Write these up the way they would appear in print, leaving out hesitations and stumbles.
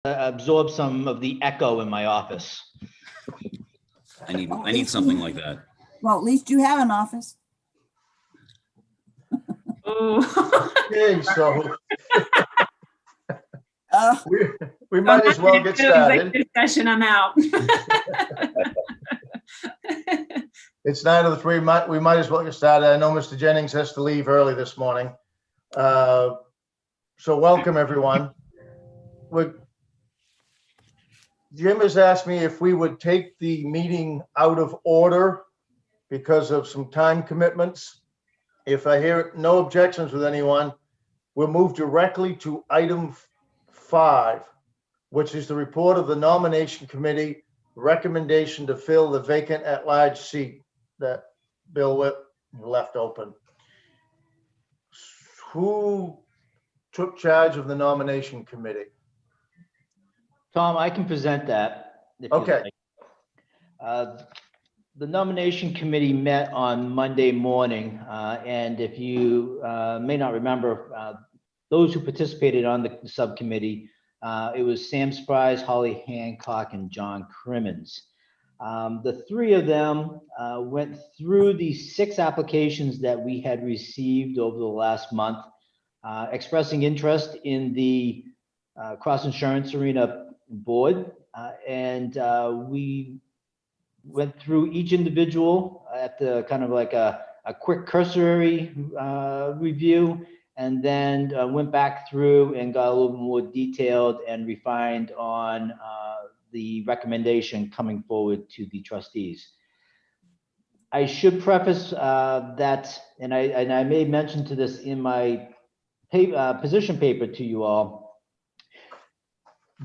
absorb some of the echo in my office. I need something like that. Well, at least you have an office. Oh. Okay, so Uh, we might as well get started. Executive session, I'm out. It's 9:03. We might as well get started. I know Mr. Jennings has to leave early this morning. So welcome, everyone. Jim has asked me if we would take the meeting out of order because of some time commitments. If I hear no objections with anyone, we'll move directly to item 5, which is the report of the nomination committee recommendation to fill the vacant at-large seat that Bill Whip left open. Who took charge of the nomination committee? Tom, I can present that. If you'd Okay. like. The nomination committee met on Monday morning, and if you may not remember, those who participated on the subcommittee, it was Sam Spries, Holly Hancock, and John Crimmins. The three of them went through the 6 applications that we had received over the last month, expressing interest in the Cross Insurance Arena board, and we went through each individual at the kind of like a quick cursory review, and then went back through and got a little more detailed and refined on the recommendation coming forward to the trustees. I should preface that, and I may mention to this in my position paper to you all.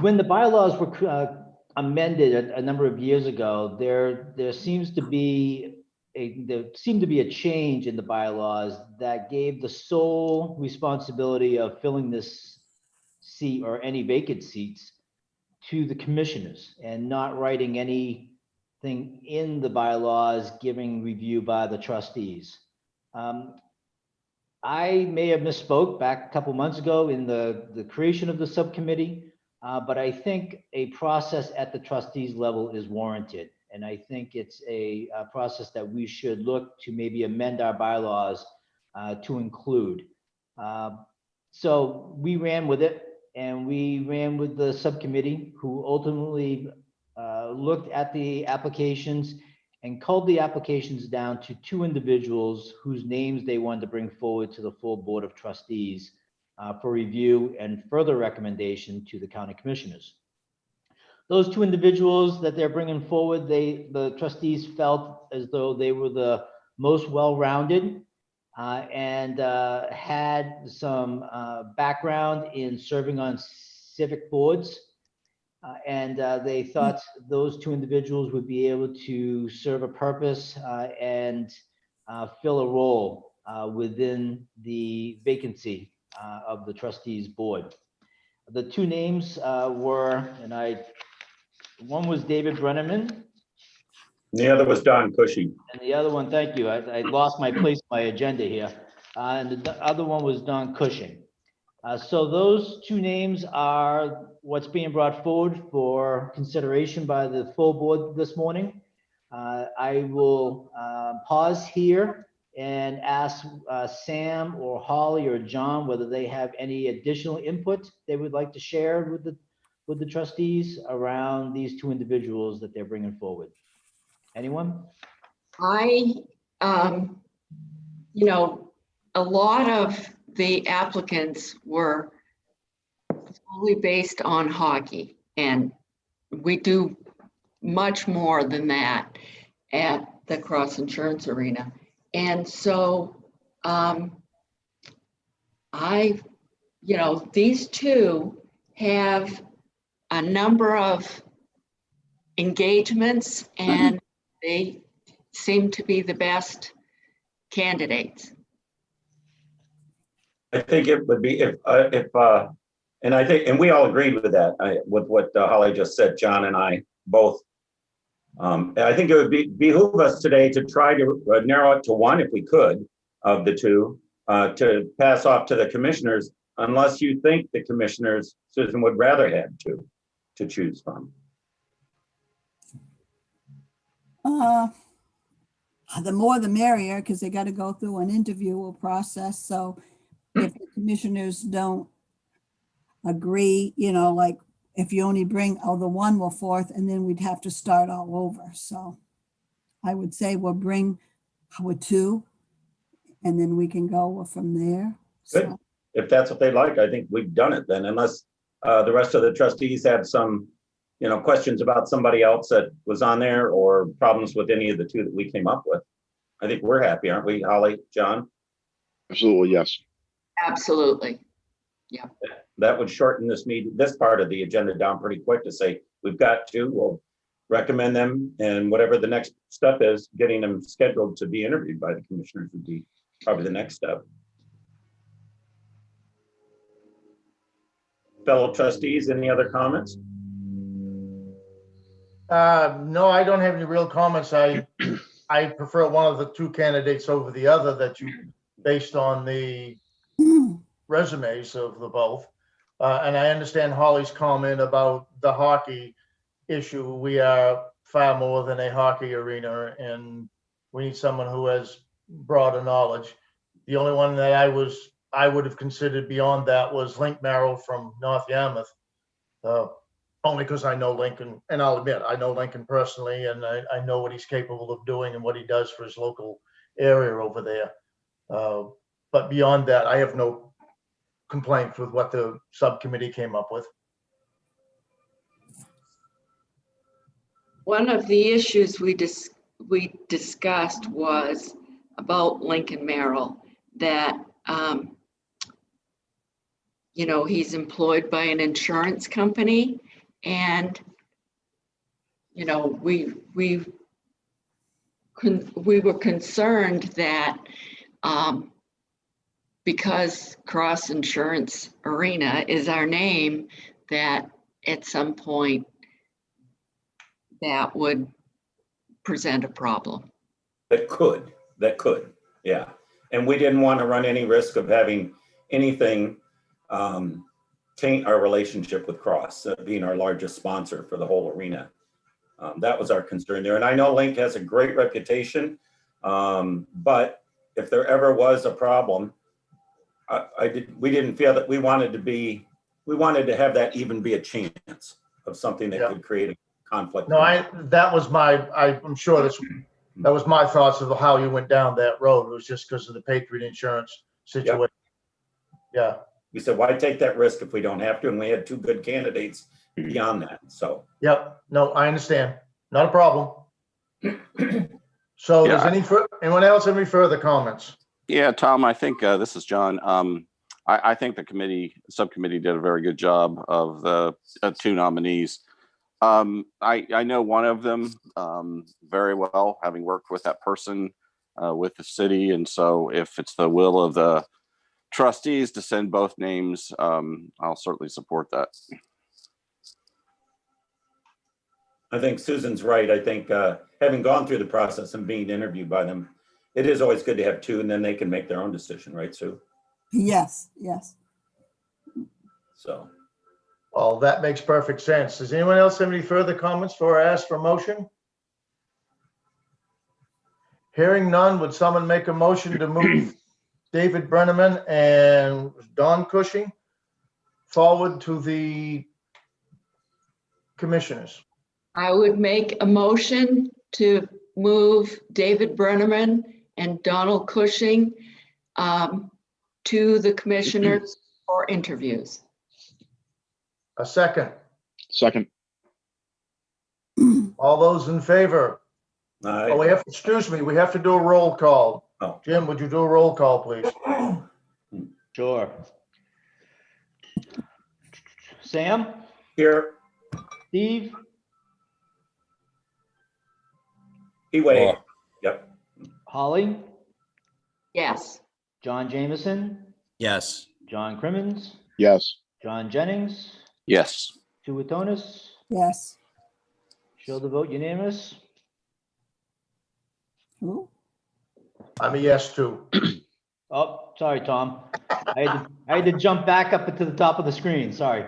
When the bylaws were amended a number of years ago, there seemed to be a change in the bylaws that gave the sole responsibility of filling this seat or any vacant seats to the commissioners, and not writing anything in the bylaws giving review by the trustees. I may have misspoke back a couple months ago in the creation of the subcommittee. But I think a process at the trustees level is warranted. And I think it's a process that we should look to maybe amend our bylaws to include. So we ran with it, and we ran with the subcommittee, who ultimately looked at the applications and culled the applications down to 2 individuals whose names they wanted to bring forward to the full board of trustees for review and further recommendation to the county commissioners. Those 2 individuals that they're bringing forward, the trustees felt as though they were the most well-rounded and had some background in serving on civic boards. And they thought those 2 individuals would be able to serve a purpose and fill a role within the vacancy of the trustees board. The 2 names were, one was David Brenneman. The other was Don Cushing. And the other one, thank you, I lost my place, my agenda here. And the other one was Don Cushing. So those 2 names are what's being brought forward for consideration by the full board this morning. I will pause here and ask Sam or Holly or John whether they have any additional input they would like to share with the trustees around these 2 individuals that they're bringing forward. Anyone? A lot of the applicants were solely based on hockey, and we do much more than that at the Cross Insurance Arena. And so these 2 have a number of engagements, and they seem to be the best candidates. I think it would be if and I think, and we all agreed with that, with what Holly just said, John and I both. I think it would behoove us today to try to narrow it to 1, if we could, of the 2, to pass off to the commissioners, unless you think the commissioners, Susan, would rather have 2. to choose from? The more the merrier, because they got to go through an interview process. So if the commissioners don't agree, like if you only bring, the one will fourth, and then we'd have to start all over. So I would say we'll bring with two, and then we can go from there. Good. So, If that's what they like, I think we've done it then, unless the rest of the trustees have some, questions about somebody else that was on there or problems with any of the two that we came up with. I think we're happy, aren't we, Holly, John? Absolutely, yes. Absolutely. That would shorten this part of the agenda down pretty quick to say, we've got two, we'll recommend them, and whatever the next step is, getting them scheduled to be interviewed by the commissioners would be probably the next step. Fellow trustees, any other comments? No, I don't have any real comments. I prefer one of the two candidates over the other based on the resumes of the both. And I understand Holly's comment about the hockey issue. We are far more than a hockey arena, and we need someone who has broader knowledge. The only one that I would have considered beyond that was Link Merrill from North Yarmouth. Only because I know Lincoln, and I'll admit, I know Lincoln personally, and I know what he's capable of doing and what he does for his local area over there. But beyond that, I have no complaints with what the subcommittee came up with. One of the issues we discussed was about Lincoln Merrill, that he's employed by an insurance company, and we were concerned that because Cross Insurance Arena is our name, that at some point that would present a problem. That could, yeah. And we didn't want to run any risk of having anything taint our relationship with Cross, being our largest sponsor for the whole arena. That was our concern there. And I know Link has a great reputation, but if there ever was a problem, we didn't feel that we wanted to have that even be a chance of something that could create a conflict. No, I'm sure that was my thoughts of how you went down that road. It was just because of the Patriot Insurance situation. Yeah. We said, why take that risk if we don't have to? And we had two good candidates beyond that. So. Yep. No, I understand. Not a problem. So does anyone else have any further comments? Yeah, Tom, I think this is John. I think the subcommittee did a very good job of the two nominees. I know one of them very well, having worked with that person with the city. And so if it's the will of the trustees to send both names, I'll certainly support that. I think Susan's right. I think having gone through the process and being interviewed by them, it is always good to have two, and then they can make their own decision, right, Sue? yes. So. Well, that makes perfect sense. Does anyone else have any further comments before I ask for a motion? Hearing none, would someone make a motion to move David Brenneman and Don Cushing forward to the commissioners? I would make a motion to move David Brenneman and Donald Cushing to the commissioners for interviews. A second. Second. All those in favor? Oh, we have to do a roll call. Oh. Jim, would you do a roll call, please? Sure. Sam, Here, Steve, he waved. Yep. Holly, Yes. John Jameson, Yes. John Crimmins, Yes. John Jennings, Yes. Sue Witonis. Yes. Show the vote unanimous. Who? I'm a yes too. Oh, sorry, Tom. I had to jump back up to the top of the screen. Sorry.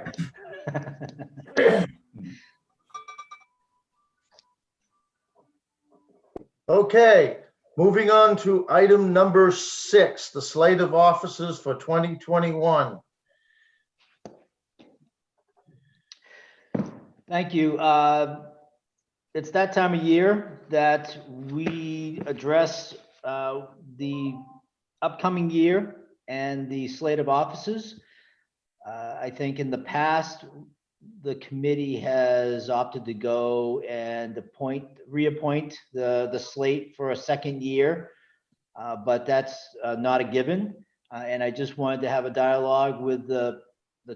Okay, moving on to item number 6, the slate of officers for 2021. Thank you. It's that time of year that we address the upcoming year and the slate of offices. I think in the past, the committee has opted to go and reappoint the slate for a second year, but that's not a given. And I just wanted to have a dialogue with the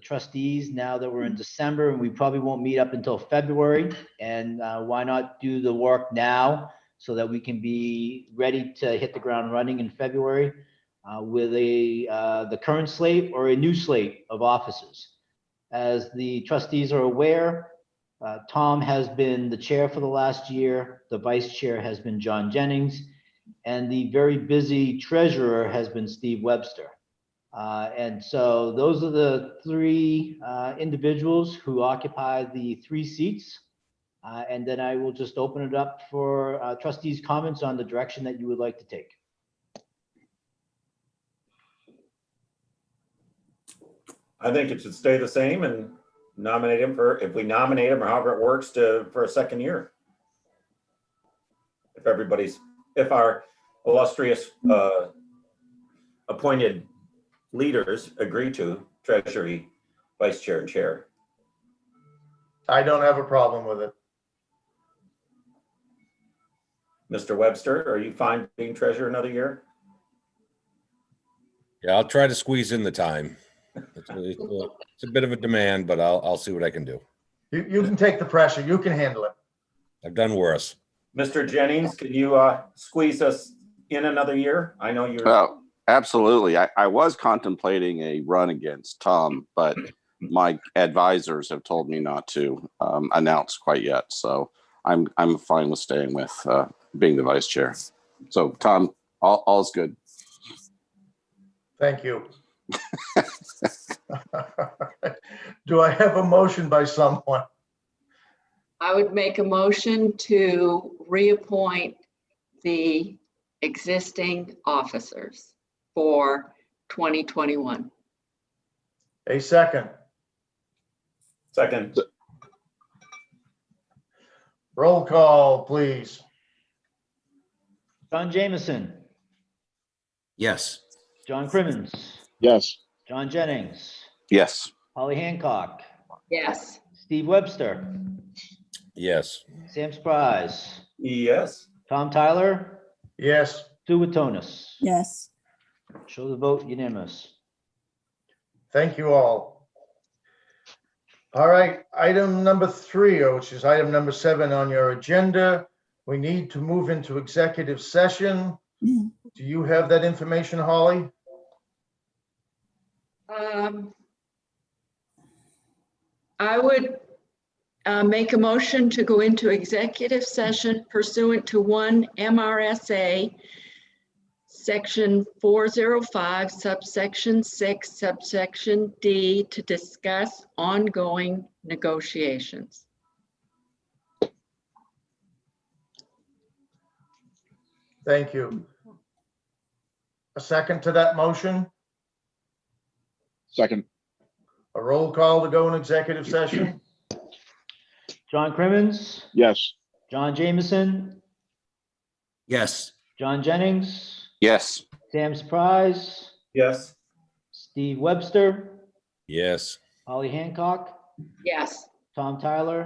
trustees now that we're in December and we probably won't meet up until February. And why not do the work now so that we can be ready to hit the ground running in February with the current slate or a new slate of offices. As the trustees are aware, Tom has been the chair for the last year. The vice chair has been John Jennings, and the very busy treasurer has been Steve Webster. And so those are the three individuals who occupy the 3 seats. And then I will just open it up for trustees' comments on the direction that you would like to take. I think it should stay the same and nominate him for, if we nominate him or however it works for a second year. If our illustrious appointed leaders agree to treasury, vice chair and chair. I don't have a problem with it. Mr. Webster, are you fine being treasurer another year? Yeah, I'll try to squeeze in the time. It's a bit of a demand, but I'll see what I can do. You can take the pressure. You can handle it. I've done worse. Mr. Jennings, can you squeeze us in another year? I know you're. Oh, absolutely. I was contemplating a run against Tom, but my advisors have told me not to announce quite yet. So I'm fine with staying with being the vice chair. So Tom, all's good. Thank you. Do I have a motion by someone? I would make a motion to reappoint the existing officers for 2021. A second. Second. Roll call, please. John Jameson, Yes. John Crimmins, Yes. John Jennings, Yes. Holly Hancock, Yes. Steve Webster, Yes. Sam Spries, Yes. Tom Tyler, Yes. Sue Watonis. Yes. Show the vote unanimous. Thank you all. All right, item number 3, which is item number 7 on your agenda. We need to move into executive session. Do you have that information, Holly? I would make a motion to go into executive session pursuant to 1 MRSA Section 405, subsection 6, subsection D, to discuss ongoing negotiations. Thank you. A second to that motion? Second. A roll call to go in executive session? John Crimmins, Yes. John Jameson, Yes. John Jennings, Yes. Sam Spries, Yes. Steve Webster, Yes. Holly Hancock, Yes. Tom Tyler,